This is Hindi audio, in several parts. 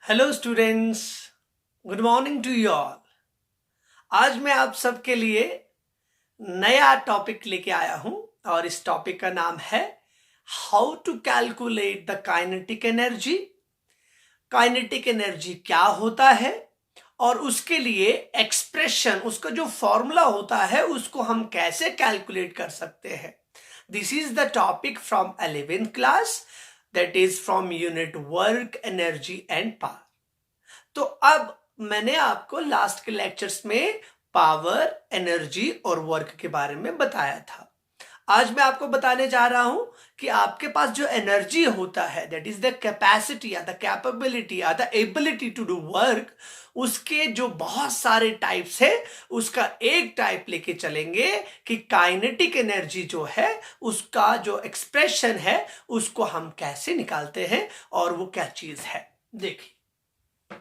Hello students, good morning to you all. आज मैं आप सबके लिए नया टॉपिक लेके आया हूं और इस टॉपिक का नाम है how to calculate the kinetic energy. Kinetic energy क्या होता है और उसके लिए एक्सप्रेशन, उसका जो फॉर्मूला होता है उसको हम कैसे कैलकुलेट कर सकते हैं। This is the topic from 11th class, that is from unit work, energy and power. तो अब मैंने आपको लास्ट के लेक्चर्स में पावर, एनर्जी और वर्क के बारे में बताया था। आज मैं आपको बताने जा रहा हूं कि आपके पास जो एनर्जी होता है, दैट इज द कैपेसिटी या द कैपेबिलिटी या the ability to do work, उसके जो बहुत सारे टाइप्स है उसका एक टाइप लेके चलेंगे कि काइनेटिक एनर्जी जो है उसका जो एक्सप्रेशन है उसको हम कैसे निकालते हैं और वो क्या चीज है। देखिए,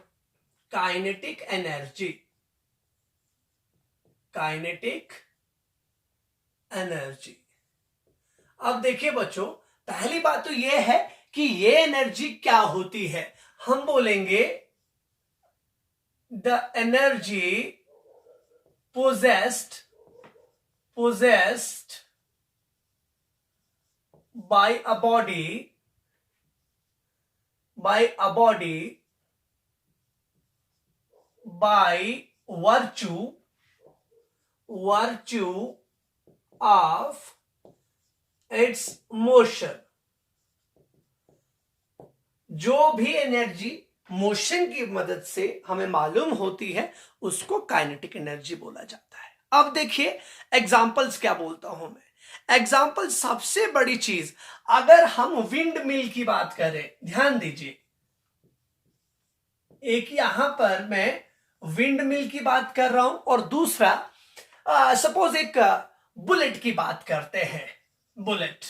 काइनेटिक एनर्जी, काइनेटिक एनर्जी। अब देखिए बच्चों, पहली बात तो यह है कि ये एनर्जी क्या होती है। हम बोलेंगे the energy possessed by a body by virtue of its motion। जो भी एनर्जी मोशन की मदद से हमें मालूम होती है उसको काइनेटिक एनर्जी बोला जाता है। अब देखिए एग्जांपल्स क्या बोलता हूं मैं। एग्जांपल सबसे बड़ी चीज, अगर हम विंड मिल की बात करें, ध्यान दीजिए, एक यहां पर मैं विंड मिल की बात कर रहा हूं और दूसरा सपोज एक बुलेट की बात करते हैं। बुलेट,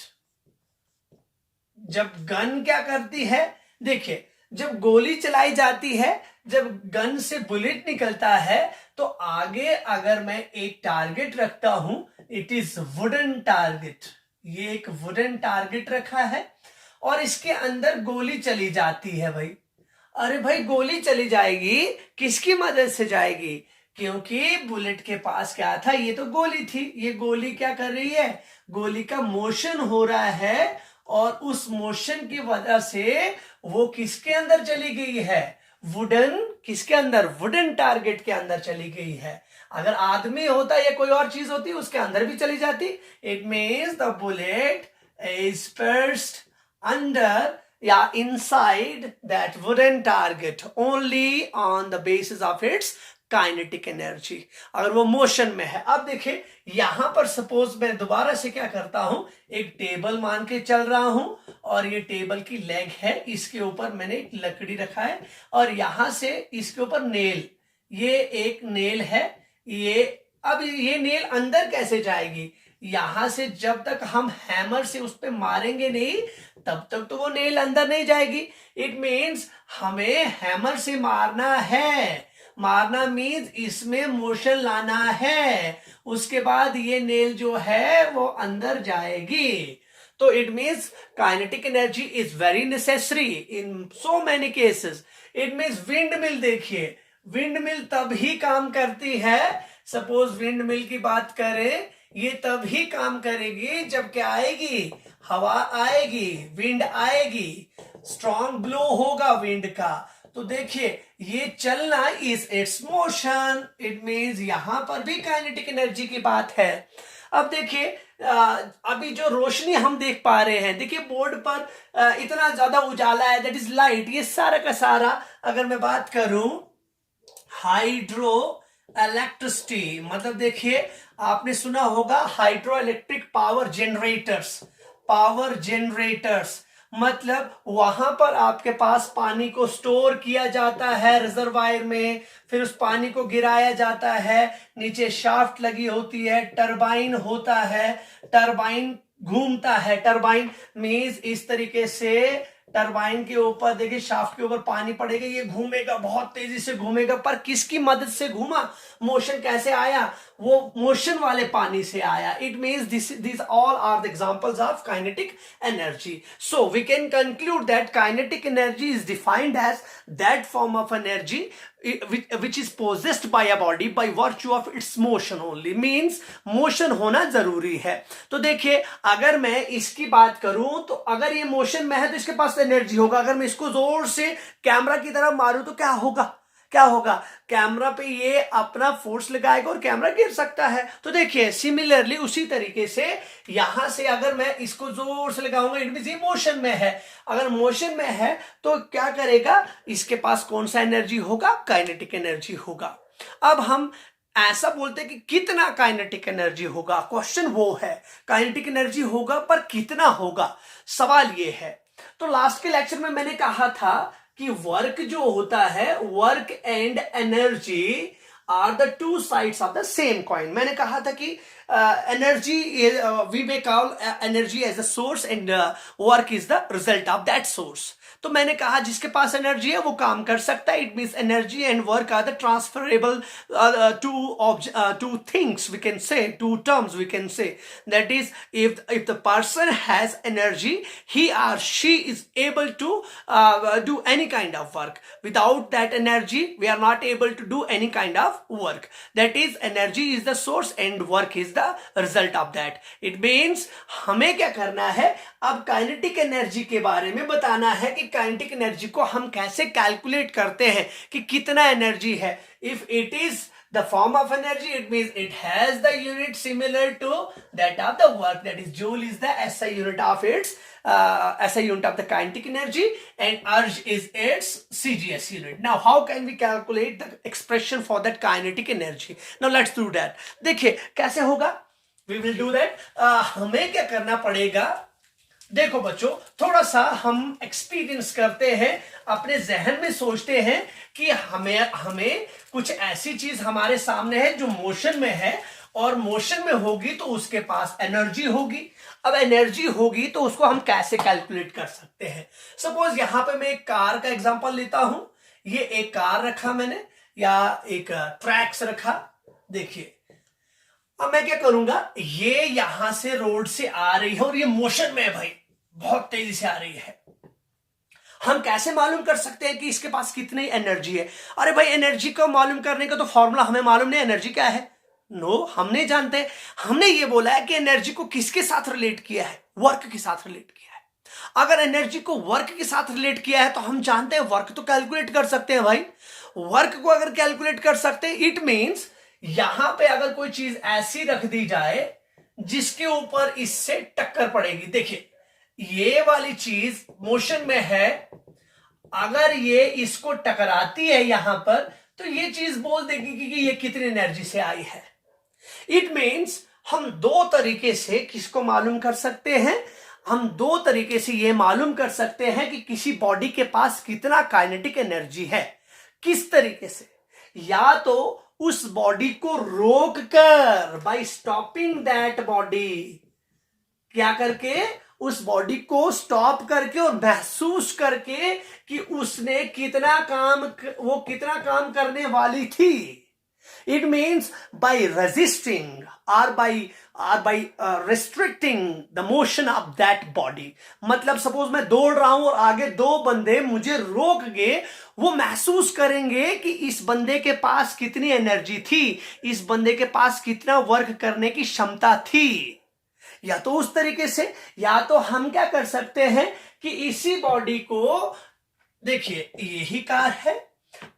जब गन क्या करती है, देखिए जब गोली चलाई जाती है, जब गन से बुलेट निकलता है तो आगे अगर मैं एक टारगेट रखता हूं, इट इज वुडन टारगेट, ये एक वुडन टारगेट रखा है और इसके अंदर गोली चली जाती है। भाई अरे भाई, गोली चली जाएगी, किसकी मदद से जाएगी? क्योंकि बुलेट के पास क्या था, ये तो गोली थी। ये गोली क्या कर रही है, गोली का मोशन हो रहा है और उस मोशन की वजह से वो किसके अंदर चली गई है, वुडन, किसके अंदर, वुडन टारगेट के अंदर चली गई है। अगर आदमी होता या कोई और चीज होती उसके अंदर भी चली जाती। It means the bullet is pursued under या inside that wooden target only on the basis of its kinetic energy, अगर वो मोशन में है। अब देखिए यहां पर सपोज मैं दोबारा से क्या करता हूं, एक टेबल मान के चल रहा हूं और ये टेबल की लेग है, इसके ऊपर मैंने एक लकड़ी रखा है और यहां से इसके ऊपर नेल, ये एक नेल है। ये अब ये नेल अंदर कैसे जाएगी, यहां से जब तक हम हैमर से उस पर मारेंगे नहीं तब तक तो वो नेल अंदर नहीं जाएगी। इट मीन्स हमें हैमर से मारना है, मारना मीन्स इसमें मोशन लाना है, उसके बाद ये नेल जो है वो अंदर जाएगी। तो it means kinetic energy is very necessary in so many cases. It means wind mill, देखिए विंड मिल तब ही काम करती है, सपोज विंड मिल की बात करें, ये तब ही काम करेगी जब क्या आएगी, हवा आएगी, विंड आएगी, स्ट्रॉन्ग ब्लो होगा विंड का। तो देखिए ये चलना is it's motion. It means यहां पर भी काइनेटिक एनर्जी की बात है। अब देखिए अभी जो रोशनी हम देख पा रहे हैं, देखिए बोर्ड पर इतना ज्यादा उजाला है, दैट इज लाइट। ये सारा का सारा अगर मैं बात करूं हाइड्रो इलेक्ट्रिसिटी, मतलब देखिए आपने सुना होगा हाइड्रो इलेक्ट्रिक पावर जनरेटर्स, मतलब वहां पर आपके पास पानी को स्टोर किया जाता है रिजर्वायर में, फिर उस पानी को गिराया जाता है, नीचे शाफ्ट लगी होती है, टरबाइन होता है, टरबाइन घूमता है। टरबाइन मीन्स इस तरीके से टरबाइन के ऊपर देखिए शाफ्ट के ऊपर पानी पड़ेगा, ये घूमेगा, बहुत तेजी से घूमेगा, पर किसकी मदद से घूमा, मोशन कैसे आया, वो मोशन वाले पानी से आया. It means these all are the examples of kinetic energy. So we can conclude that kinetic energy is defined as that form of energy which is possessed by a body by virtue of its motion only. Means motion होना जरूरी है. तो देखिए अगर मैं इसकी बात करूं तो अगर ये मोशन में है तो इसके पास एनर्जी होगा. अगर मैं इसको जोर से कैमरा की तरफ मारूं तो क्या होगा, क्या होगा, कैमरा पे ये अपना फोर्स लगाएगा और कैमरा गिर सकता है. तो देखिए सिमिलरली उसी तरीके से यहां से अगर मैं इसको जोर से लगाऊंगा, इट मींस ये मोशन में है. अगर मोशन में है तो क्या करेगा, इसके पास कौन सा एनर्जी होगा, काइनेटिक एनर्जी होगा. अब हम ऐसा बोलते हैं कि कितना काइनेटिक एनर्जी होगा, क्वेश्चन वो है. काइनेटिक एनर्जी होगा पर कितना होगा, सवाल ये है. तो लास्ट के लेक्चर में मैंने कहा था कि वर्क जो होता है, work and energy are the two sides of the same coin. मैंने कहा था कि energy we may call energy as a source and work is the result of that source. तो मैंने कहा जिसके पास एनर्जी है वो काम कर सकता है. It means energy and work are the transferable two things, we can say two terms, we can say that is if the person has energy, he or she is able to do any kind of work. Without that energy we are not able to do any kind of work. That is energy is the source and work is the result of that. It means हमें क्या करना है, अब काइनेटिक एनर्जी के बारे में बताना है कि काइनेटिक एनर्जी को हम कैसे कैलकुलेट करते हैं कि कितना एनर्जी है. If it is the form of energy, it means it has the unit similar to that of the work, that is joule is the SI unit of its SI unit of the kinetic energy and urge is its CGS unit. Now how can we calculate the expression for that kinetic energy? Now let's do that. देखिए कैसे होगा, we will do that. हमें क्या करना पड़ेगा, देखो बच्चों थोड़ा सा हम एक्सपीरियंस करते हैं, अपने जहन में सोचते हैं कि हमें कुछ ऐसी चीज हमारे सामने है जो मोशन में है, और मोशन में होगी तो उसके पास एनर्जी होगी. अब एनर्जी होगी तो उसको हम कैसे कैलकुलेट कर सकते हैं. सपोज यहां पे मैं एक कार का एग्जांपल लेता हूं. ये एक कार रखा मैंने या एक ट्रैक्स रखा. देखिए अब मैं क्या करूंगा, ये यहां से रोड से आ रही है और ये मोशन में है भाई, बहुत तेजी से आ रही है. हम कैसे मालूम कर सकते हैं कि इसके पास कितनी एनर्जी है. अरे भाई एनर्जी को मालूम करने का तो फॉर्मूला हमें मालूम नहीं, एनर्जी क्या है. नो हम नहीं जानते. हमने ये बोला है कि एनर्जी को किसके साथ रिलेट किया है, वर्क के साथ रिलेट किया है. अगर एनर्जी को वर्क के साथ रिलेट किया है तो हम जानते हैं वर्क तो कैलकुलेट कर सकते हैं भाई. वर्क को अगर कैलकुलेट कर सकते हैं, इट मीन्स यहां पे अगर कोई चीज ऐसी रख दी जाए जिसके ऊपर इससे टक्कर पड़ेगी. देखिए ये वाली चीज मोशन में है, अगर ये इसको टकराती है यहां पर तो ये चीज बोल देगी कि ये कितनी एनर्जी से आई है. इट मीन्स हम दो तरीके से किसको मालूम कर सकते हैं, हम दो तरीके से ये मालूम कर सकते हैं कि किसी बॉडी के पास कितना काइनेटिक एनर्जी है. किस तरीके से, या तो उस बॉडी को रोक कर, बाय स्टॉपिंग दैट बॉडी, क्या करके, उस बॉडी को स्टॉप करके और महसूस करके कि उसने कितना काम, वो कितना काम करने वाली थी. इट मीन्स बाय रेजिस्टिंग और by restricting the motion of that body. मतलब सपोज मैं दौड़ रहा हूं और आगे दो बंदे मुझे रोक गए, वो महसूस करेंगे कि इस बंदे के पास कितनी एनर्जी थी, इस बंदे के पास कितना वर्क करने की क्षमता थी. या तो उस तरीके से, या तो हम क्या कर सकते हैं कि इसी बॉडी को, देखिए यही कार है,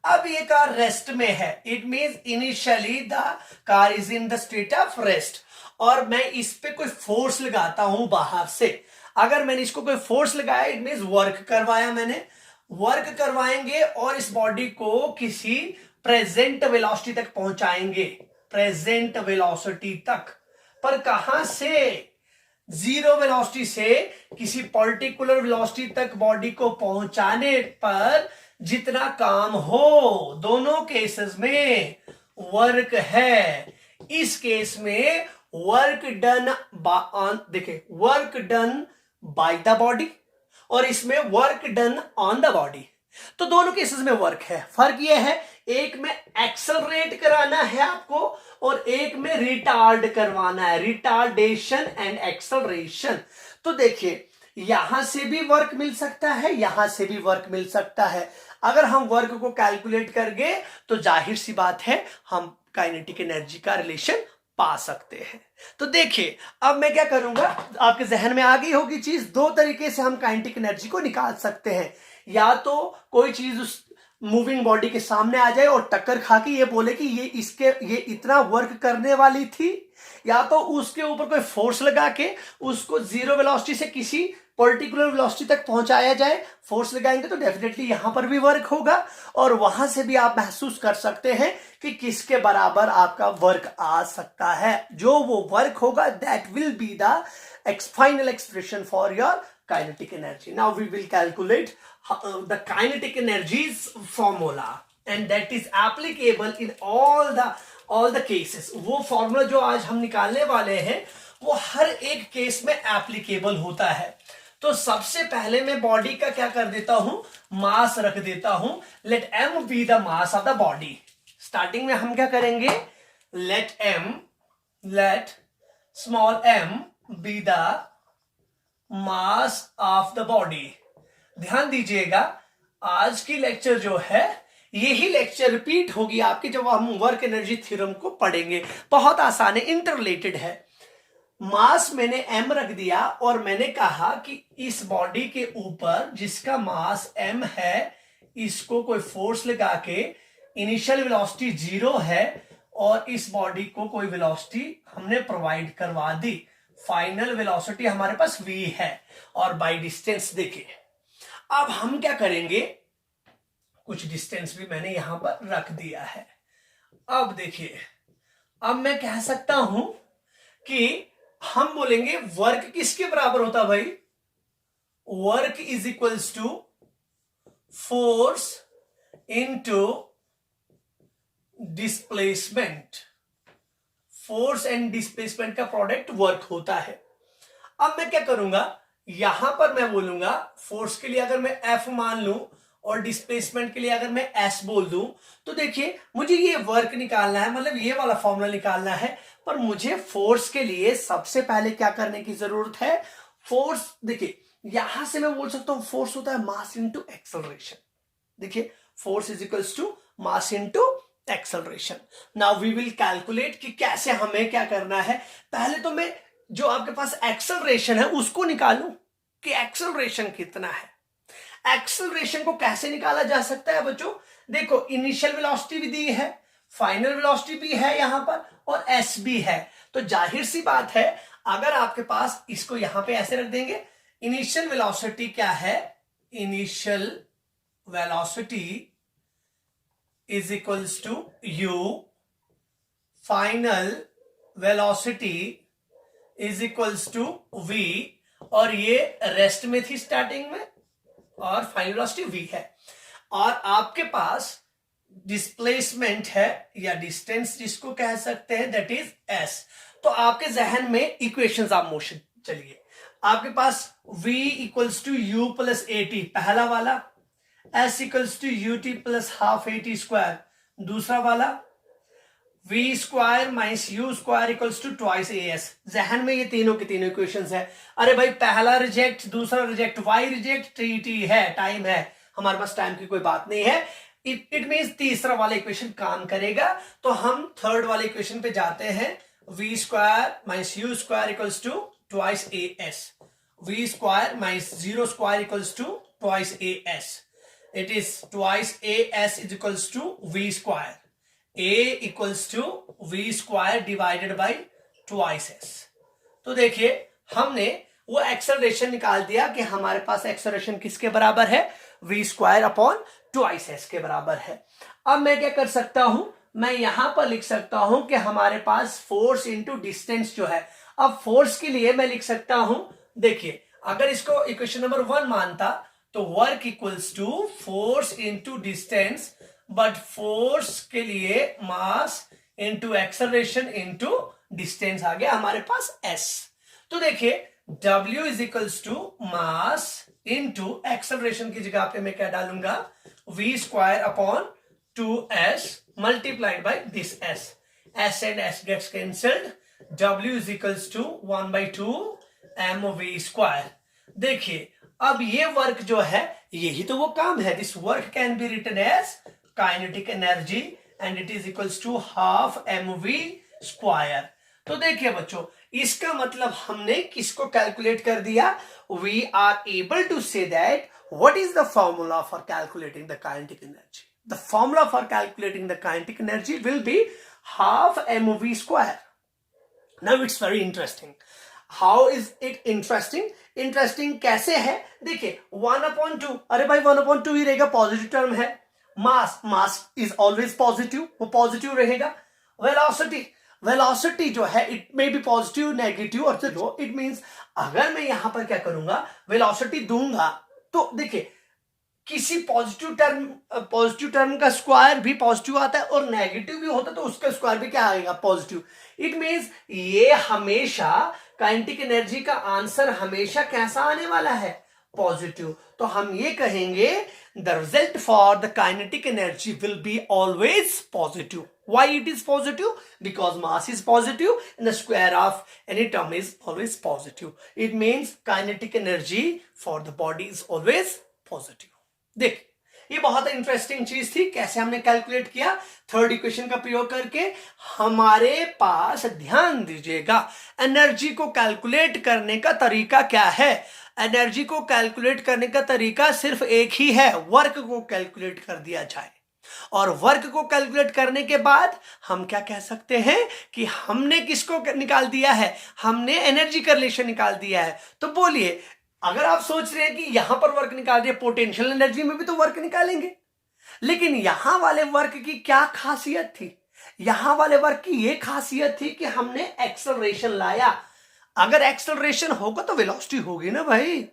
अब ये कार रेस्ट में है. It means initially the car is in the state of rest, और मैं इस पे कोई फोर्स लगाता हूं बाहर से. अगर मैंने इसको कोई फोर्स लगाया, इट मींस वर्क करवाया, मैंने वर्क करवाएंगे और इस बॉडी को किसी प्रेजेंट वेलोसिटी तक पहुंचाएंगे, प्रेजेंट वेलोसिटी तक. पर कहां से, जीरो वेलोसिटी से किसी पर्टिकुलर वेलोसिटी तक बॉडी को पहुंचाने पर जितना काम हो, दोनों केसेस में वर्क है. इस केस में वर्क डन, देखिए work done by the body, और इसमें work done on the body. तो दोनों केसेस में वर्क है, फर्क ये है एक में एक्सेलरेट कराना है आपको और एक में रिटार्ड करवाना है, रिटार्डेशन एंड एक्सेलरेशन। तो देखिए यहां से भी वर्क मिल सकता है, यहां से भी वर्क मिल सकता है। अगर हम वर्क को कैलकुलेट कर गए तो जाहिर सी बात है हम काइनेटिक एनर्जी का रिलेशन पा सकते हैं। तो देखिए अब मैं क्या करूंगा, आपके जहन में आ गई होगी चीज। दो तरीके से हम काइनेटिक एनर्जी को निकाल सकते हैं, या तो कोई चीज उस मूविंग बॉडी के सामने आ जाए और टक्कर खा के ये बोले कि ये इतना वर्क करने वाली थी, या तो उसके ऊपर कोई फोर्स लगा के उसको जीरो वेलोसिटी से किसी पर्टिकुलर वेलोसिटी तक पहुंचाया जाए। फोर्स लगाएंगे तो डेफिनेटली यहां पर भी वर्क होगा और वहां से भी आप महसूस कर सकते हैं कि किसके बराबर आपका वर्क आ सकता है। जो वो वर्क होगा that will be the final expression for your kinetic energy. Now we will calculate the kinetic energies formula and that is applicable in all the cases. वो फॉर्मूला जो आज हम निकालने वाले हैं वो हर एक केस में एप्लीकेबल होता है। तो सबसे पहले मैं बॉडी का क्या कर देता हूं, मास रख देता हूं। Let m be the mass of the body. Starting में हम क्या करेंगे, let small m be the mass of the body. ध्यान दीजिएगा आज की लेक्चर जो है यही लेक्चर रिपीट होगी आपकी जब हम वर्क एनर्जी थ्योरम को पढ़ेंगे। बहुत आसान है, इंटररिलेटेड है। मास मैंने m रख दिया और मैंने कहा कि इस बॉडी के ऊपर जिसका मास m है इसको कोई फोर्स लगा के इनिशियल वेलोसिटी 0 है और इस बॉडी को कोई वेलोसिटी हमने प्रोवाइड करवा दी। फाइनल वेलोसिटी हमारे पास v है और बाय डिस्टेंस देखिए अब हम क्या करेंगे, कुछ डिस्टेंस भी मैंने यहां पर रख दिया है। अब देखिए अब मैं कह सकता हूं कि हम बोलेंगे वर्क किसके बराबर होता भाई, work is equals to force into displacement. Force and displacement का प्रोडक्ट वर्क होता है। अब मैं क्या करूंगा, यहां पर मैं बोलूंगा फोर्स के लिए अगर मैं F मान लूं और डिस्प्लेसमेंट के लिए अगर मैं S बोल दूं, तो देखिए मुझे ये वर्क निकालना है, मतलब ये वाला फॉर्मूला निकालना है। पर मुझे फोर्स के लिए सबसे पहले क्या करने की जरूरत है, फोर्स देखिए यहां से मैं बोल सकता हूं फोर्स होता है मास इंटू एक्सेलरेशन। देखिए force is equals to mass into acceleration. Now we will calculate कि कैसे हमें क्या करना है। पहले तो मैं जो आपके पास एक्सेलरेशन है उसको निकालूं कि एक्सेलरेशन कितना है। एक्सेलरेशन को कैसे निकाला जा सकता है बच्चों, देखो इनिशियल वेलोसिटी भी दी है, फाइनल वेलोसिटी भी है यहां पर और s भी है। तो जाहिर सी बात है अगर आपके पास इसको यहां पे ऐसे रख देंगे, इनिशियल वेलोसिटी क्या है, initial velocity is equals to u, final velocity is equals to v, और ये रेस्ट में थी स्टार्टिंग में और फाइनल वेलोसिटी v है। और आपके पास डिस्प्लेसमेंट है या डिस्टेंस जिसको कह सकते हैं दैट इज s। तो आपके जहन में इक्वेशंस ऑफ मोशन चलिए, आपके पास v equals to u plus at पहला वाला, s equals to ut plus half at square दूसरा वाला, v square minus u square equals to twice as। जहन में ये तीनों के तीनों इक्वेशंस है। अरे भाई पहला रिजेक्ट, दूसरा रिजेक्ट, y रिजेक्ट, t है, टाइम है, हमारे पास टाइम की कोई बात नहीं है। इट मींस तीसरा वाला इक्वेशन काम करेगा। तो हम थर्ड वाले इक्वेशन पे जाते हैं, v square minus u square equals to twice as, v square minus 0 square equals to twice as। It is twice as is equals to v square. A equals to v square divided by twice s। तो देखिए हमने वो एक्सेलरेशन निकाल दिया कि हमारे पास एक्सेलरेशन किसके बराबर है, v square upon twice s के बराबर है। अब मैं क्या कर सकता हूं, मैं यहां पर लिख सकता हूं कि हमारे पास फोर्स इंटू डिस्टेंस जो है। अब फोर्स के लिए मैं लिख सकता हूं, देखिए अगर इसको इक्वेशन नंबर 1 मानता तो work equals to force into distance, but force के लिए mass into acceleration into distance आ गया हमारे पास s। तो देखिए W is equals to mass into acceleration की जगह पे मैं क्या डालूंगा, v square upon 2s multiplied by this s. s and s gets cancelled. w is equals to 1/2 mv square. देखिए अब ये वर्क जो है यही तो वो काम है. This work can be written as kinetic energy and it is equals to half mv square. तो देखिए बच्चों इसका मतलब हमने किसको कैलकुलेट कर दिया. We are able to say that what is the formula for calculating the kinetic energy. The formula for calculating the kinetic energy will be half mv square. Now it's very interesting. How is it interesting. Interesting कैसे है देखिए 1/2. अरे भाई 1/2 ही रहेगा, पॉजिटिव टर्म है. मास इज ऑलवेज पॉजिटिव, वो पॉजिटिव रहेगा. वेलोसिटी जो है it may be positive negative और जीरो. इट मींस अगर मैं यहां पर क्या करूंगा, वेलोसिटी दूंगा तो देखिए किसी पॉजिटिव टर्म का स्क्वायर भी पॉजिटिव आता है और नेगेटिव भी होता है तो उसका स्क्वायर भी क्या आएगा, पॉजिटिव. इट मींस ये हमेशा काइनेटिक एनर्जी का आंसर हमेशा कैसा आने वाला है, पॉजिटिव. तो हम ये कहेंगे the result for the kinetic energy will be always positive. Why it is positive? Because mass is positive and the square of any term is always positive. It means kinetic energy for the body is always positive. देख ये बहुत इंटरेस्टिंग चीज थी. कैसे हमने कैलकुलेट किया, थर्ड इक्वेशन का प्रयोग करके. हमारे पास ध्यान दीजिएगा एनर्जी को कैलकुलेट करने का तरीका क्या है. एनर्जी को कैलकुलेट करने का तरीका सिर्फ एक ही है, वर्क को कैलकुलेट कर दिया जाए. और वर्क को कैलकुलेट करने के बाद हम क्या कह सकते हैं कि हमने किसको निकाल दिया है, हमने एनर्जी का रिलेशन निकाल दिया है. तो बोलिए अगर आप सोच रहे हैं कि यहां पर वर्क निकाल दिया, पोटेंशियल एनर्जी में भी तो वर्क निकालेंगे. लेकिन यहां वाले वर्क की क्या खासियत थी, यहां वाले वर्क की यह खासियत थी कि हमने एक्सेलरेशन लाया. अगर एक्सेलरेशन होगा तो वेलोसिटी होगी ना भाई.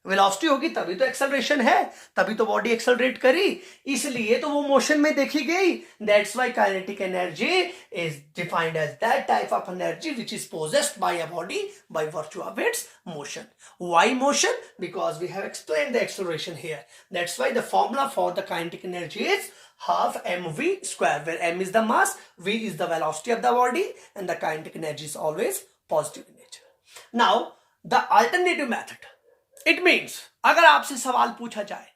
वेलोसिटी होगी तभी तो एक्सेलरेशन है, तभी तो बॉडी एक्सेलरेट करी, इसलिए तो वो मोशन में देखी गई. That's why kinetic energy is defined as that type of energy which is possessed by a body by virtue of its motion. Why motion? Because we have explained the acceleration here. That's why the formula for the kinetic energy is half mv square, where m is the mass, v is the velocity of the body, and the kinetic energy is always positive in nature. Now the alternative method. It means अगर आपसे सवाल पूछा जाए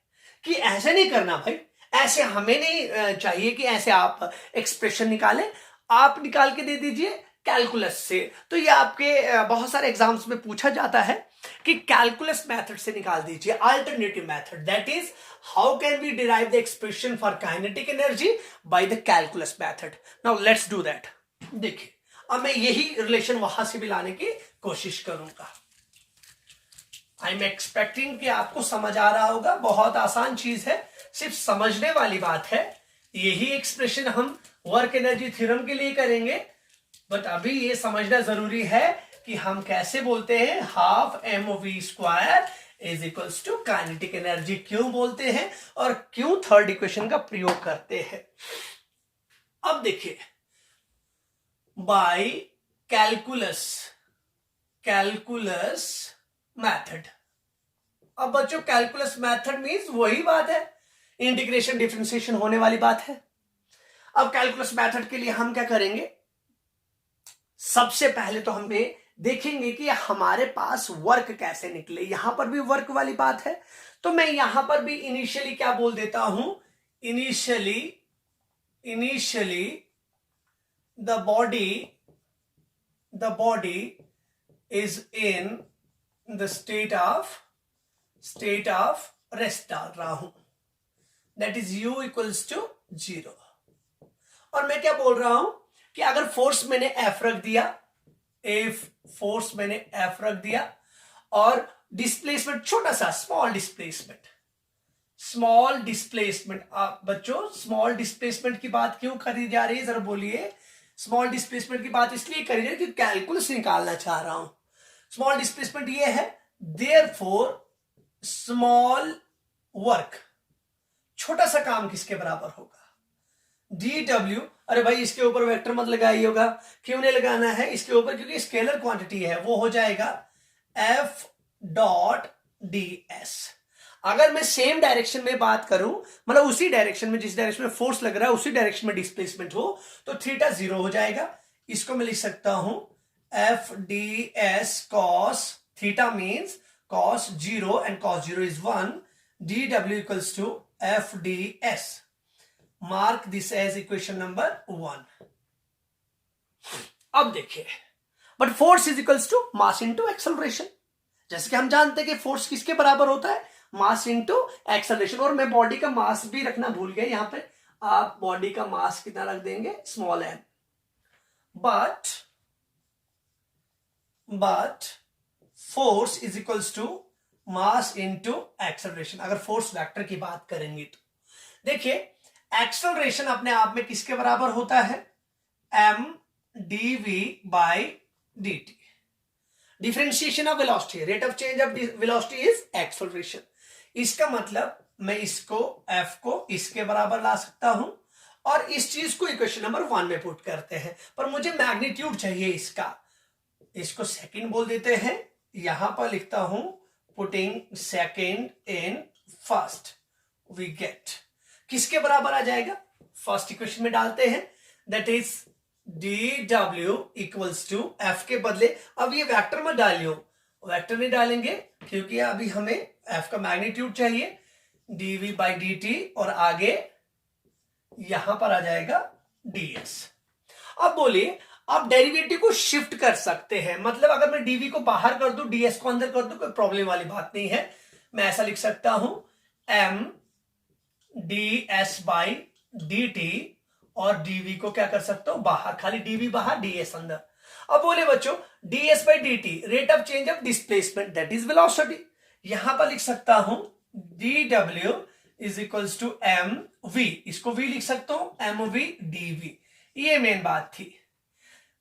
कि ऐसे नहीं करना भाई, ऐसे हमें नहीं चाहिए कि ऐसे आप एक्सप्रेशन निकालें, आप निकाल के दे दीजिए कैलकुलस से. तो ये आपके बहुत सारे एग्जाम्स में पूछा जाता है कि कैलकुलस मेथड से निकाल दीजिए. Alternative method, that is how can we derive the expression for kinetic energy by the calculus method. Now let's do that. देखिए अब मैं यही रिलेशन वहां से भी लाने की कोशिश करूंगा. आई एम एक्सपेक्टिंग कि आपको समझ आ रहा होगा. बहुत आसान चीज है, सिर्फ समझने वाली बात है. यही एक्सप्रेशन हम वर्क एनर्जी थ्योरम के लिए करेंगे, बट अभी ये समझना जरूरी है कि हम कैसे बोलते हैं half mv square is equals to kinetic energy क्यों बोलते हैं और क्यों थर्ड इक्वेशन का प्रयोग करते हैं. अब देखिए बाय कैलकुलस मैथड. अब बच्चों कैलकुलस मैथड मींस वही बात है, इंटीग्रेशन डिफरेंशिएशन होने वाली बात है. अब कैलकुलस मैथड के लिए हम क्या करेंगे, सबसे पहले तो हम देखेंगे कि हमारे पास वर्क कैसे निकले. यहां पर भी वर्क वाली बात है, तो मैं यहां पर भी इनिशियली क्या बोल देता हूं, initially the body is in the state of rest डाल रहा हूं. That is u equals to 0. और मैं क्या बोल रहा हूं कि अगर फोर्स मैंने F रख दिया और डिस्प्लेसमेंट छोटा सा स्मॉल डिस्प्लेसमेंट. आप बच्चों स्मॉल डिस्प्लेसमेंट की बात क्यों करी जा रही है, जरा बोलिए. स्मॉल डिस्प्लेसमेंट की बात इसलिए करी जा रही है कि कैलकुलस निकालना चाह रहा हूं. स्मॉल डिस्प्लेसमेंट ये है, देयरफॉर स्मॉल वर्क, छोटा सा काम किसके बराबर होगा, dw. अरे भाई इसके ऊपर वेक्टर मत लगाइए होगा, क्यों नहीं लगाना है इसके ऊपर, क्योंकि स्केलर क्वांटिटी है, वो हो जाएगा f डॉट ds. अगर मैं सेम डायरेक्शन में बात करूं, मतलब उसी डायरेक्शन में, जिस डायरेक्शन में फोर्स लग रहा है उसी डायरेक्शन में डिस्प्लेसमेंट हो, तो थीटा 0 हो जाएगा। इसको मैं लिख सकता हूं F D S cos theta means cos 0 and cos 0 is 1, dw equals to fds. Mark this as equation number 1. अब देखिए, but force is equals to mass into acceleration. जैसे कि हम जानते हैं कि फोर्स किसके बराबर होता है, मास इंटू एक्सेलरेशन। और मैं बॉडी का मास भी रखना भूल गया, यहां पे आप बॉडी का मास कितना रख देंगे, small m। But force is equals to mass into acceleration. अगर फोर्स वेक्टर की बात करेंगे तो देखिए, एक्सेलरेशन अपने आप में किसके बराबर होता है, m dv by dt। Differentiation of velocity, rate of change of velocity is acceleration. इसका मतलब मैं इसको f को इसके बराबर ला सकता हूं और इस चीज को इक्वेशन नंबर 1 में पुट करते हैं। पर मुझे मैग्नीट्यूड चाहिए इसका, इसको सेकंड बोल देते हैं। यहां पर लिखता हूं putting second in first, we get किसके बराबर आ जाएगा, फर्स्ट इक्वेशन में डालते हैं, that is dw equals to f के बदले, अब ये वेक्टर में डालियो, वेक्टर नहीं डालेंगे क्योंकि अभी हमें f का मैग्नीट्यूड चाहिए, dv by dt, और आगे यहां पर आ जाएगा ds। अब बोलिए, आप डेरिवेटिव को शिफ्ट कर सकते हैं, मतलब अगर मैं dv को बाहर कर दूं, ds को अंदर कर दूं, कोई प्रॉब्लम वाली बात नहीं है। मैं ऐसा लिख सकता हूं m ds by dt, और dv को क्या कर सकता हूं, बाहर, खाली dv बाहर ds अंदर। अब बोले बच्चों, ds by dt rate of change of displacement, that is velocity. यहां पर लिख सकता हूं dw is equals to mv, इसको v लिख सकता हूं, mv dv। ये मेन बात थी,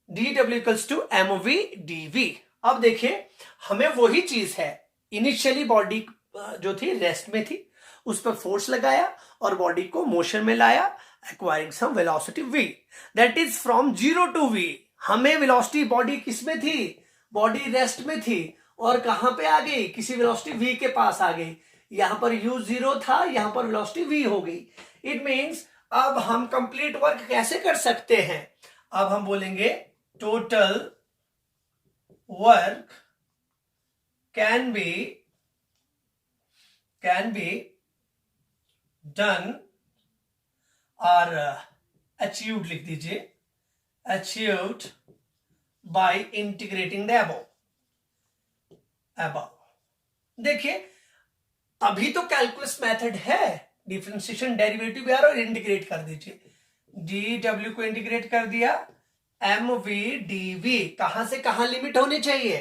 dw equals to mv dv। अब देखिए, हमें वही चीज है, इनिशियली बॉडी जो थी रेस्ट में थी, उस पर फोर्स लगाया और बॉडी को मोशन में लाया, acquiring some velocity v, that is from 0 to v। हमें वेलोसिटी, बॉडी किस में थी, बॉडी रेस्ट में थी, और कहां पे आ गई, किसी वेलोसिटी v के पास आ गई। यहां पर u 0 था, यहां पर वेलोसिटी v हो गई। इट मींस अब हम कंप्लीट वर्क कैसे कर सकते हैं, अब हम बोलेंगे total work can be done और अचीव्ड, लिख दीजिए, achieved by integrating the above. देखिए, अभी तो कैलकुलस मेथड है, डिफरेंशिएशन डेरिवेटिव भी आ रहा है, और इंटीग्रेट कर दीजिए, dw को इंटीग्रेट कर दिया, mv dv, कहां से कहां लिमिट होनी चाहिए,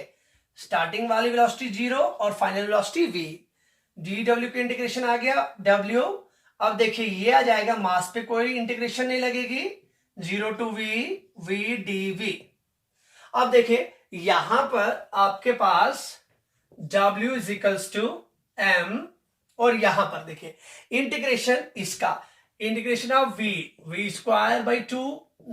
स्टार्टिंग वाली वेलोसिटी 0 और फाइनल वेलोसिटी v। dw की इंटीग्रेशन आ गया w। अब देखिए, ये आ जाएगा, मास पे कोई इंटीग्रेशन नहीं लगेगी, 0 टू v dv। अब देखिए, यहां पर आपके पास w is equals to m, और यहां पर देखिए इंटीग्रेशन, इसका integration of v square by 2,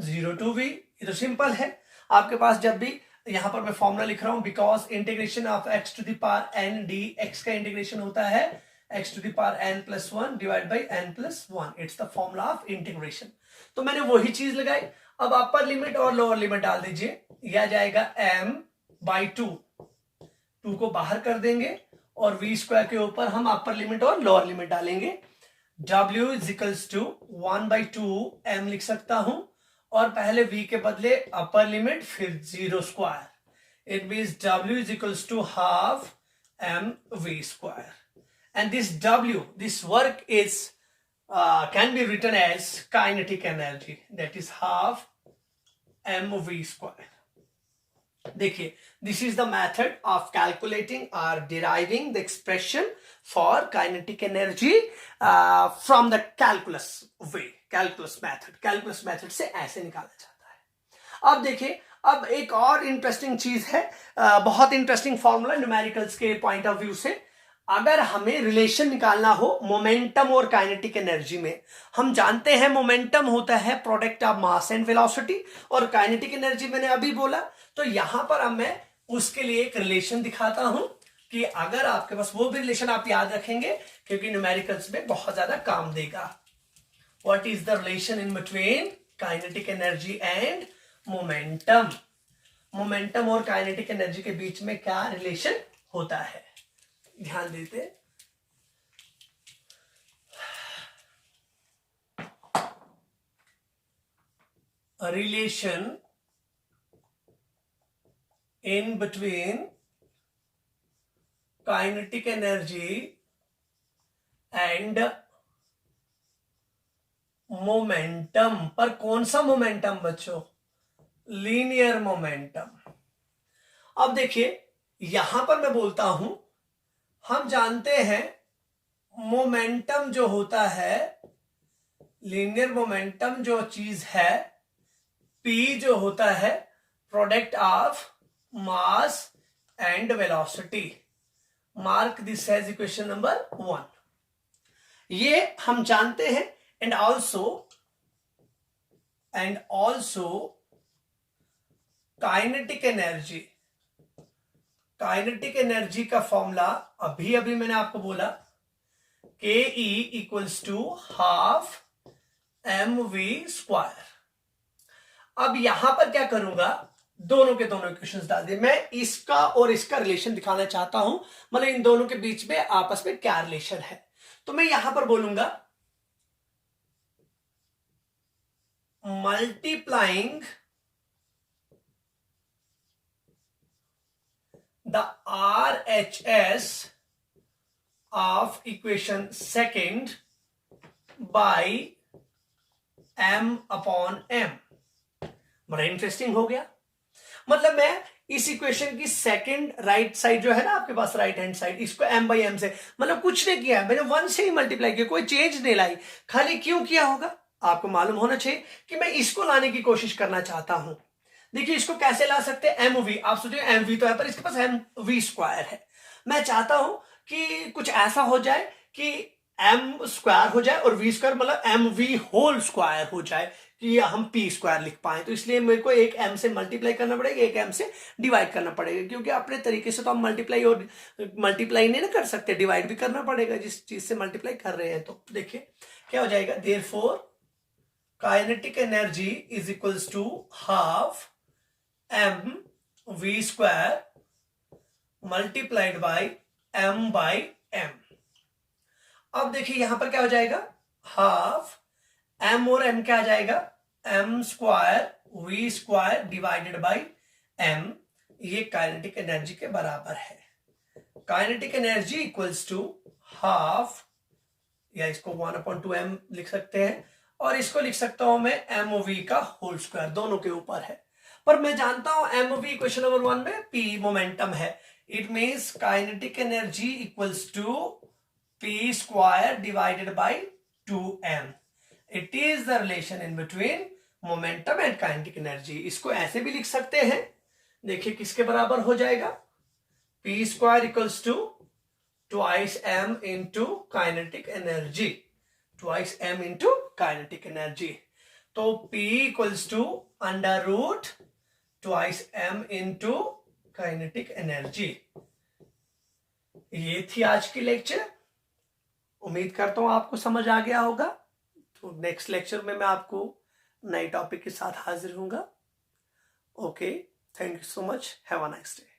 0 to v। ये तो सिंपल है। आपके पास जब भी, यहां पर मैं फॉर्मूला लिख रहा हूं, because integration of x to the power n dx का इंटीग्रेशन होता है x to the power n plus 1 divide by n plus 1, it's the formula of integration. तो मैंने वही चीज लगाई। अब अपर लिमिट और लोअर लिमिट डाल दीजिए, यह आ जाएगा m बाई 2 को बाहर कर देंगे, और v स्क्वायर के ऊपर हम अपर लिमिट और लोअर लिमिट डालेंगे। w is equals to 1 by 2 m लिख सकता हूं, और पहले v के बदले अपर लिमिट, फिर 0 square. It means w is equals to half m v square, and this w, this work is can be written as kinetic energy, that is half m v square. देखिए, this is the method of calculating और deriving the expression for kinetic energy from the calculus way, calculus method से ऐसे निकाला जाता है। अब देखिए, अब एक और इंटरेस्टिंग चीज है, बहुत इंटरेस्टिंग फॉर्मूला न्यूमेरिकल्स के पॉइंट ऑफ व्यू से। अगर हमें रिलेशन निकालना हो मोमेंटम और काइनेटिक एनर्जी में, हम जानते हैं मोमेंटम होता है product of mass and velocity, और काइनेटिक एनर्जी मैंने अभी बोला। तो यहां पर अब मैं उसके लिए एक रिलेशन दिखाता हूं कि अगर आपके पास वो भी रिलेशन आप याद रखेंगे क्योंकि न्यूमेरिकल्स में बहुत ज्यादा काम देगा। What is the relation in between kinetic energy and momentum? Momentum और काइनेटिक एनर्जी के बीच में क्या रिलेशन होता है, ध्यान देते। Relation in between kinetic energy and momentum. पर कौन सा मोमेंटम बच्चों? Linear momentum. अब देखिए यहां पर मैं बोलता हूं, हम जानते हैं मोमेंटम जो होता है, लीनियर मोमेंटम जो चीज है, P जो होता है product of mass and velocity. Mark this as equation number 1। ये हम जानते हैं। एंड ऑल्सो काइनेटिक एनर्जी का फॉर्मूला अभी मैंने आपको बोला, के E equals to half mv²। अब यहां पर क्या करूंगा, दोनों के दोनों इक्वेशंस डाल दिए। मैं इसका और इसका रिलेशन दिखाना चाहता हूं, मतलब इन दोनों के बीच में आपस में क्या रिलेशन है। तो मैं यहां पर बोलूंगा multiplying the RHS of equation second by m/m। बड़ा इंटरेस्टिंग हो गया। मतलब मैं इस इक्वेशन की सेकंड राइट साइड जो है ना आपके पास, राइट हैंड साइड, इसको m/m से, मतलब कुछ नहीं किया, मैंने 1 से ही मल्टीप्लाई किया, कोई चेंज नहीं लाई। खाली क्यों किया होगा आपको मालूम होना चाहिए कि मैं इसको लाने की कोशिश करना चाहता हूं। देखिए इसको कैसे ला सकते हैं, mv। आप सोचिए mv तो है पर इसके पास mv² है। मैं चाहता हूं कि कुछ ऐसा हो जाए कि m² हो जाए और v² मतलब mv² हो जाए कि हम p² लिख पाए। तो इसलिए मेरे को एक m से मल्टीप्लाई करना पड़ेगा, एक m से डिवाइड करना पड़ेगा, क्योंकि अपने तरीके से तो हम मल्टीप्लाई नहीं ना कर सकते, डिवाइड भी करना पड़ेगा जिस चीज से मल्टीप्लाई कर रहे हैं। तो देखिए क्या हो जाएगा, therefore kinetic energy is equals to half mv² multiplied by m/m। अब देखिए यहां पर क्या हो जाएगा, हाफ m और m क्या आ जाएगा, m² v² divided by m। ये काइनेटिक एनर्जी के बराबर है। Kinetic energy equals to half, या इसको 1/2m लिख सकते हैं, और इसको लिख सकता हूं मैं mv², दोनों के ऊपर है। पर मैं जानता हूं mv इक्वेशन नंबर 1 में p मोमेंटम है। It means kinetic energy equals to p² divided by 2m। It is the relation in between momentum and kinetic energy. इसको ऐसे भी लिख सकते हैं, देखिए किसके बराबर हो जाएगा, p² equals to twice m into kinetic energy, twice m into kinetic energy। तो p equals to under root twice m into kinetic energy। ये थी आज की लेक्चर। उम्मीद करता हूं आपको समझ आ गया होगा। तो नेक्स्ट लेक्चर में मैं आपको नए टॉपिक के साथ हाजिर होऊंगा। Okay, thank you so much, have a nice day.